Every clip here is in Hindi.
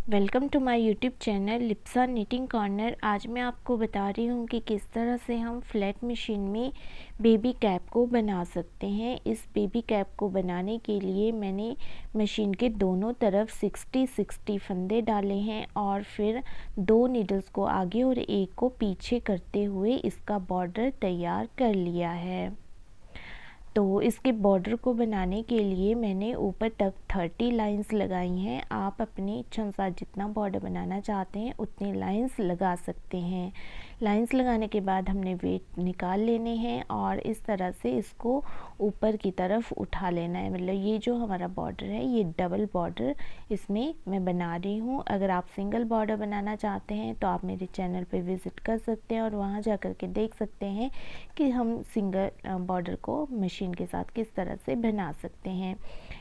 Welcome to my YouTube channel Lipsa knitting corner. आज मैं आपको बता रही हूँ कि किस तरह से हम फ्लैट मशीन में बेबी कैप को बना सकते हैं। इस बेबी कैप को बनाने के लिए मैंने मशीन के दोनों तरफ 60-60 फंदे डाले हैं और फिर 2 नीडल्स को आगे और एक को पीछे करते हुए इसका बॉर्डर तैयार कर लिया है। तो इसके बॉर्डर को बनाने के लिए मैंने ऊपर तक 30 लाइंस लगाई हैं। आप अपनी इच्छा अनुसार जितना बॉर्डर बनाना चाहते हैं उतने लाइंस लगा सकते हैं। लाइंस लगाने के बाद हमने वेट निकाल लेने हैं और इस तरह से इसको ऊपर की तरफ उठा लेना है। मतलब ये जो हमारा बॉर्डर है ये डबल बॉर्डर इसमें मैं बना रही हूँ। अगर आप सिंगल बॉर्डर बनाना चाहते हैं तो आप मेरे चैनल पे विज़िट कर सकते हैं और वहाँ जा कर के देख सकते हैं कि हम सिंगल बॉर्डर को मशीन के साथ किस तरह से बना सकते हैं।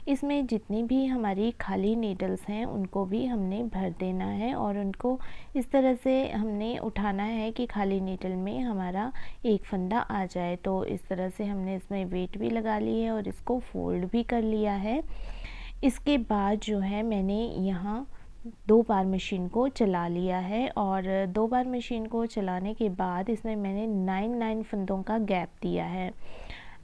इसमें जितनी भी हमारी खाली नीडल्स हैं उनको भी हमने भर देना है और उनको इस तरह से हमने उठाना है कि खाली नीडल में हमारा एक फंदा आ जाए। तो इस तरह से हमने इसमें वेट भी लगा ली है और इसको फोल्ड भी कर लिया है। इसके बाद जो है मैंने यहाँ 2 बार मशीन को चला लिया है और 2 बार मशीन को चलाने के बाद इसमें मैंने 9 फंदों का गैप दिया है।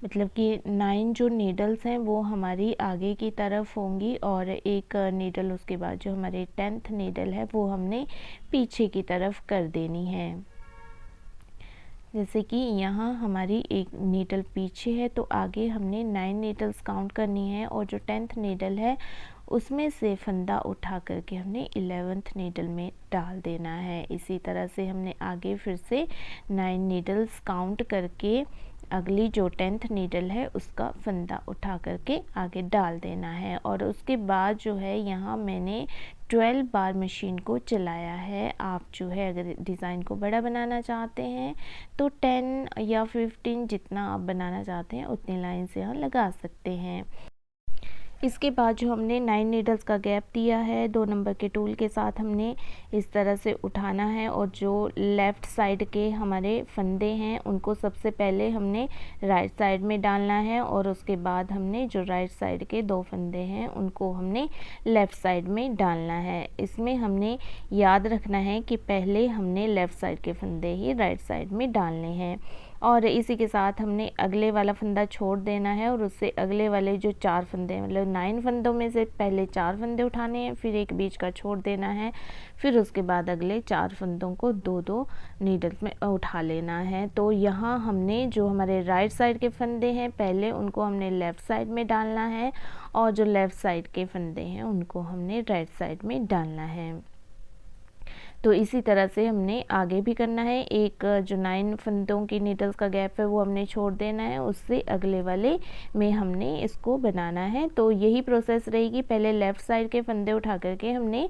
मतलब कि 9 जो नीडल्स हैं वो हमारी आगे की तरफ होंगी और एक नीडल उसके बाद जो हमारी 10th नीडल है वो हमने पीछे की तरफ कर देनी है। जैसे कि यहाँ हमारी एक नीडल पीछे है तो आगे हमने 9 नीडल्स काउंट करनी है और जो 10th नीडल है उसमें से फंदा उठा करके हमने 11th नीडल में डाल देना है। इसी तरह से हमने आगे फिर से 9 नीडल्स काउंट करके अगली जो 10th नीडल है उसका फंदा उठा करके आगे डाल देना है। और उसके बाद जो है यहाँ मैंने 12 बार मशीन को चलाया है। आप जो है अगर डिज़ाइन को बड़ा बनाना चाहते हैं तो 10 या 15 जितना आप बनाना चाहते हैं उतनी लाइन से यहाँ लगा सकते हैं। इसके बाद जो हमने 9 नीडल्स का गैप दिया है 2 नंबर के टूल के साथ हमने इस तरह से उठाना है और जो लेफ़्ट साइड के हमारे फंदे हैं उनको सबसे पहले हमने राइट साइड में डालना है और उसके बाद हमने जो राइट साइड के 2 फंदे हैं उनको हमने लेफ़्ट साइड में डालना है। इसमें हमने याद रखना है कि पहले हमने लेफ़्ट साइड के फंदे ही राइट साइड में डालने हैं और इसी के साथ हमने अगले वाला फंदा छोड़ देना है और उससे अगले वाले जो 4 फंदे मतलब 9 फंदों में से पहले 4 फंदे उठाने हैं, फिर एक बीच का छोड़ देना है, फिर उसके बाद अगले 4 फंदों को 2-2 नीडल्स में उठा लेना है। तो यहाँ हमने जो हमारे राइट साइड के फंदे हैं पहले उनको हमने लेफ़्ट साइड में डालना है और जो लेफ़्ट साइड के फंदे हैं उनको हमने राइट साइड में डालना है। तो इसी तरह से हमने आगे भी करना है। एक जो 9 फंदों की नीडल्स का गैप है वो हमने छोड़ देना है, उससे अगले वाले में हमने इसको बनाना है। तो यही प्रोसेस रहेगी। पहले लेफ़्ट साइड के फंदे उठा करके हमने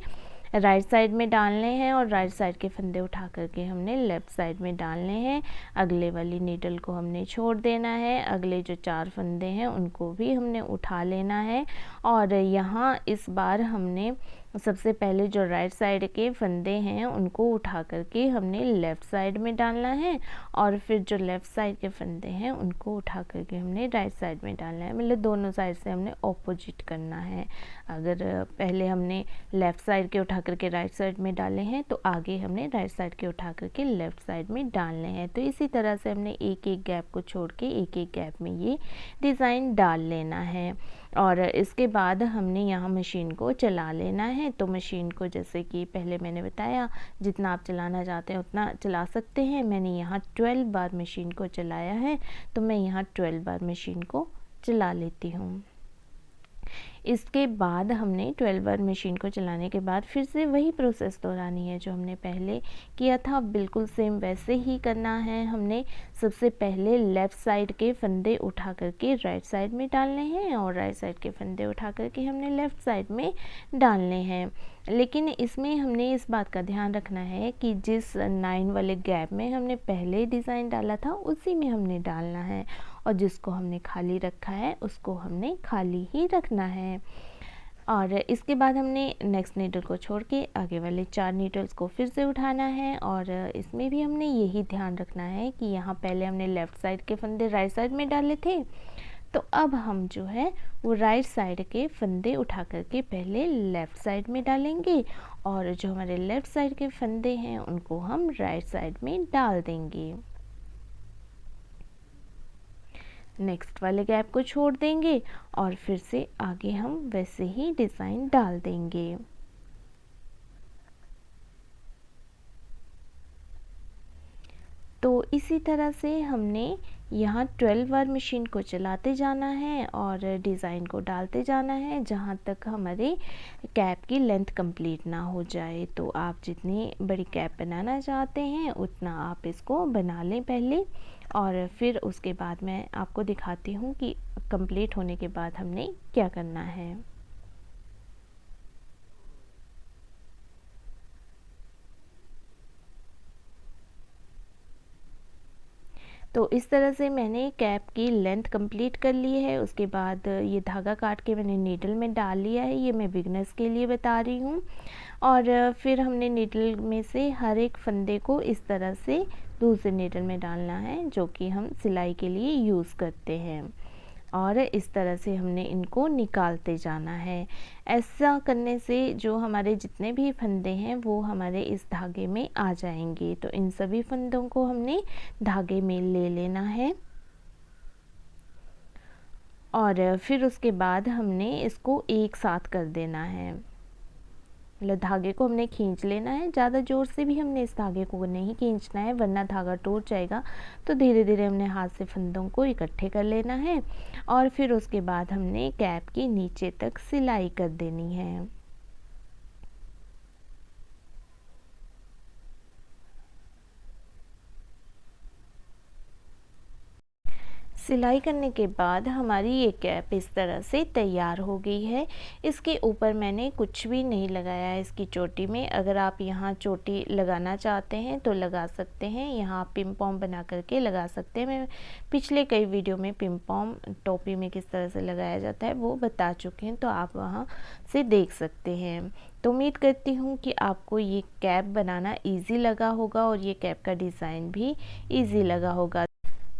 राइट साइड में डालने हैं और राइट साइड के फंदे उठा करके हमने लेफ़्ट साइड में डालने हैं। अगले वाली नीडल को हमने छोड़ देना है, अगले जो 4 फंदे हैं उनको भी हमने उठा लेना है और यहाँ इस बार हमने सबसे पहले जो राइट साइड के फंदे हैं उनको उठा करके हमने लेफ़्ट साइड में डालना है और फिर जो लेफ़्ट साइड के फंदे हैं उनको उठा करके हमने राइट साइड में डालना है। मतलब दोनों साइड से हमने ऑपोजिट करना है। अगर पहले हमने लेफ़्ट साइड के उठा करके राइट साइड में डाले हैं तो आगे हमने राइट साइड के उठा करके लेफ़्ट साइड में डालने हैं। तो इसी तरह से हमने एक एक गैप को छोड़ के एक एक गैप में ये डिज़ाइन डाल लेना है और इसके बाद हमने यहाँ मशीन को चला लेना है। तो मशीन को जैसे कि पहले मैंने बताया जितना आप चलाना चाहते हैं उतना चला सकते हैं। मैंने यहाँ 12 बार मशीन को चलाया है तो मैं यहाँ 12 बार मशीन को चला लेती हूँ। इसके बाद हमने 12 बार मशीन को चलाने के बाद फिर से वही प्रोसेस दोहरानी है जो हमने पहले किया था। बिल्कुल सेम वैसे ही करना है। हमने सबसे पहले लेफ़्ट साइड के फंदे उठा करके राइट साइड में डालने हैं और राइट साइड के फंदे उठा करके हमने लेफ़्ट साइड में डालने हैं। लेकिन इसमें हमने इस बात का ध्यान रखना है कि जिस 9 वाले गैप में हमने पहले डिज़ाइन डाला था उसी में हमने डालना है और जिसको हमने खाली रखा है उसको हमने खाली ही रखना है। और इसके बाद हमने नेक्स्ट नीडल को छोड़ के आगे वाले 4 नीडल्स को फिर से उठाना है और इसमें भी हमने यही ध्यान रखना है कि यहाँ पहले हमने लेफ़्ट साइड के फंदे राइट साइड में डाले थे तो अब हम जो है वो राइट साइड के फंदे उठा करके पहले लेफ़्ट साइड में डालेंगे और जो हमारे लेफ़्ट साइड के फंदे हैं उनको हम राइट साइड में डाल देंगे। नेक्स्ट वाले गैप को छोड़ देंगे और फिर से आगे हम वैसे ही डिज़ाइन डाल देंगे। तो इसी तरह से हमने यहाँ 12 बार मशीन को चलाते जाना है और डिज़ाइन को डालते जाना है जहाँ तक हमारे कैप की लेंथ कंप्लीट ना हो जाए। तो आप जितनी बड़ी कैप बनाना चाहते हैं उतना आप इसको बना लें पहले, और फिर उसके बाद मैं आपको दिखाती हूँ कि कंप्लीट होने के बाद हमने क्या करना है। तो इस तरह से मैंने कैप की लेंथ कंप्लीट कर ली है। उसके बाद ये धागा काट के मैंने नीडल में डाल लिया है, ये मैं बिगनर्स के लिए बता रही हूँ। और फिर हमने नीडल में से हर एक फंदे को इस तरह से दूसरे नीडल में डालना है जो कि हम सिलाई के लिए यूज़ करते हैं, और इस तरह से हमने इनको निकालते जाना है। ऐसा करने से जो हमारे जितने भी फंदे हैं वो हमारे इस धागे में आ जाएंगे। तो इन सभी फंदों को हमने धागे में ले लेना है और फिर उसके बाद हमने इसको एक साथ कर देना है। मतलब धागे को हमने खींच लेना है, ज़्यादा ज़ोर से भी हमने इस धागे को नहीं खींचना है वरना धागा टूट जाएगा। तो धीरे धीरे हमने हाथ से फंदों को इकट्ठे कर लेना है और फिर उसके बाद हमने कैप की नीचे तक सिलाई कर देनी है। सिलाई करने के बाद हमारी ये कैप इस तरह से तैयार हो गई है। इसके ऊपर मैंने कुछ भी नहीं लगाया है इसकी चोटी में। अगर आप यहाँ चोटी लगाना चाहते हैं तो लगा सकते हैं, यहाँ आप पिम पॉम बना करके लगा सकते हैं। मैं पिछले कई वीडियो में पिम पॉम टोपी में किस तरह से लगाया जाता है वो बता चुके हैं, तो आप वहाँ से देख सकते हैं। तो उम्मीद करती हूँ कि आपको ये कैप बनाना ईजी लगा होगा और ये कैप का डिज़ाइन भी ईजी लगा होगा।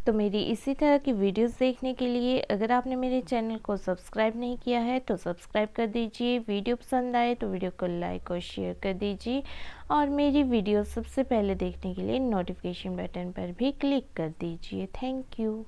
तो मेरी इसी तरह की वीडियोस देखने के लिए अगर आपने मेरे चैनल को सब्सक्राइब नहीं किया है तो सब्सक्राइब कर दीजिए। वीडियो पसंद आए तो वीडियो को लाइक और शेयर कर दीजिए और मेरी वीडियो सबसे पहले देखने के लिए नोटिफिकेशन बटन पर भी क्लिक कर दीजिए। Thank you.